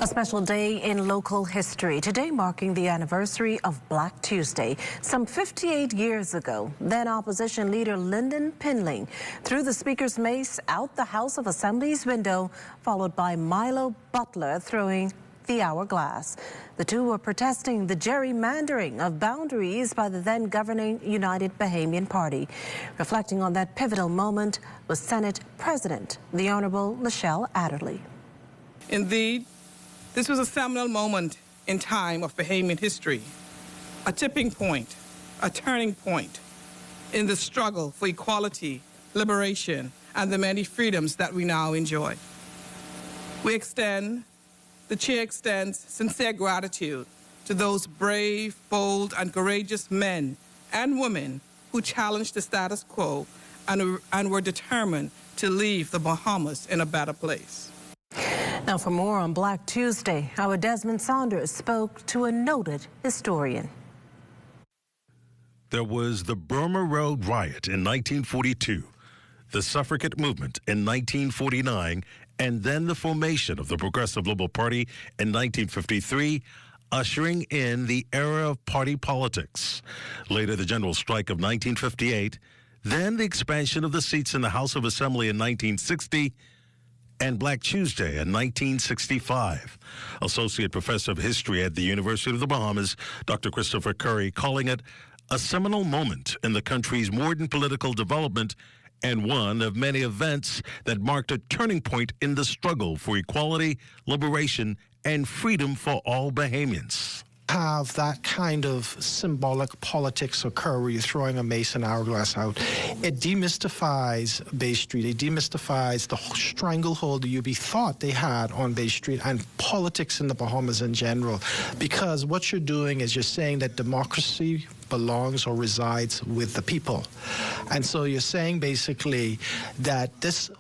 A special day in local history. Today marking the anniversary of Black Tuesday. Some 58 years ago, then opposition leader Lyndon Pinling threw the Speaker's mace out the House of Assembly's window, followed by Milo Butler throwing the hourglass. The two were protesting the gerrymandering of boundaries by the then governing United Bahamian Party. Reflecting on that pivotal moment was Senate President, the Honorable Michelle Adderley. Indeed, this was a seminal moment in time of Bahamian history, a tipping point, a turning point in the struggle for equality, liberation, and the many freedoms that we now enjoy. The Chair extends sincere gratitude to those brave, bold, and courageous men and women who challenged the status quo and were determined to leave the Bahamas in a better place. Now, for more on Black Tuesday, our Desmond Saunders spoke to a noted historian. There was the Burma Road riot in 1942, the suffragette movement in 1949, and then the formation of the Progressive Liberal Party in 1953, ushering in the era of party politics. Later, the general strike of 1958, then the expansion of the seats in the House of Assembly in 1960, and Black Tuesday in 1965. Associate Professor of History at the University of the Bahamas, Dr. Christopher Curry, calling it a seminal moment in the country's modern political development and one of many events that marked a turning point in the struggle for equality, liberation, and freedom for all Bahamians. Have that kind of symbolic politics occur where you're throwing a mace and hourglass out. It demystifies Bay Street. It demystifies the stranglehold the UB thought they had on Bay Street and politics in the Bahamas in general. Because what you're doing is you're saying that democracy belongs or resides with the people. And so you're saying basically that this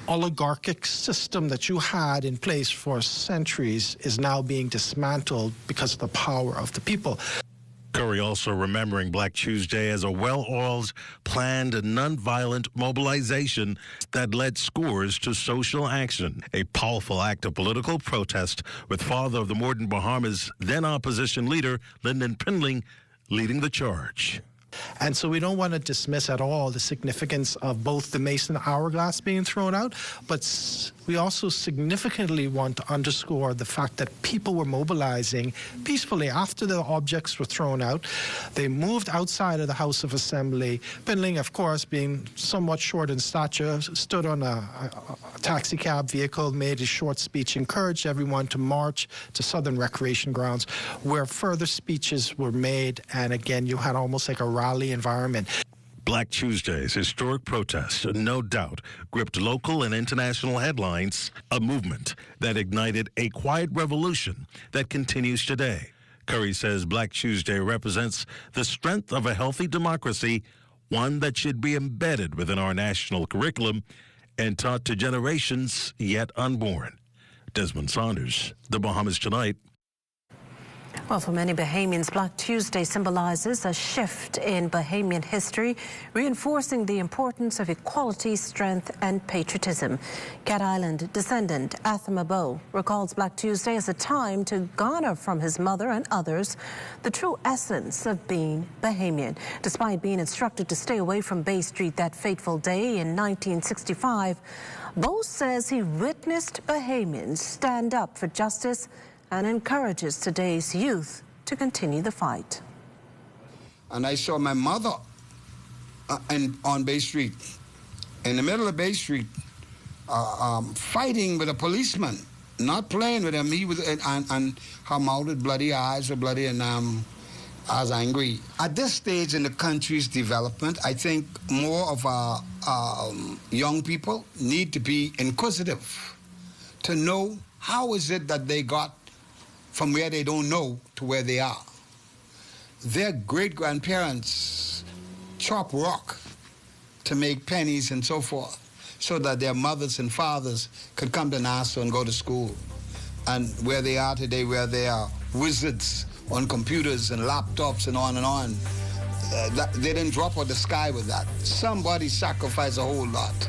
oligarchic system that you had in place for centuries is now being dismantled because of the power of the people. Curry also remembering Black Tuesday as a well-oiled, planned, and nonviolent mobilization that led scores to social action, a powerful act of political protest with father of the modern Bahamas, then opposition leader Lyndon Pinling, leading the charge. And so we don't want to dismiss at all the significance of both the mace and hourglass being thrown out, but we also significantly want to underscore the fact that people were mobilizing peacefully after the objects were thrown out. They moved outside of the House of Assembly. Pinling, of course, being somewhat short in stature, stood on a taxi cab vehicle, made a short speech, encouraged everyone to march to Southern Recreation Grounds, where further speeches were made, and again, you had almost like a rally environment. Black Tuesday's historic protest, no doubt, gripped local and international headlines, a movement that ignited a quiet revolution that continues today. Curry says Black Tuesday represents the strength of a healthy democracy, one that should be embedded within our national curriculum and taught to generations yet unborn. Desmond Saunders, The Bahamas Tonight. Well, for many Bahamians, Black Tuesday symbolizes a shift in Bahamian history, reinforcing the importance of equality, strength, and patriotism. Cat Island descendant Athama Bow recalls Black Tuesday as a time to garner from his mother and others the true essence of being Bahamian. Despite being instructed to stay away from Bay Street that fateful day in 1965, Bow says he witnessed Bahamians stand up for justice and encourages today's youth to continue the fight. And I saw my mother on Bay Street, in the middle of Bay Street, fighting with a policeman, not playing with him. And her mouth with bloody eyes were bloody, and I was angry. At this stage in the country's development, I think more of our young people need to be inquisitive, to know how is it that they got from where they don't know to where they are. Their great-grandparents chopped rock to make pennies and so forth, so that their mothers and fathers could come to Nassau and go to school. And where they are today, where they are wizards on computers and laptops and on, they didn't drop out the sky with that. Somebody sacrificed a whole lot.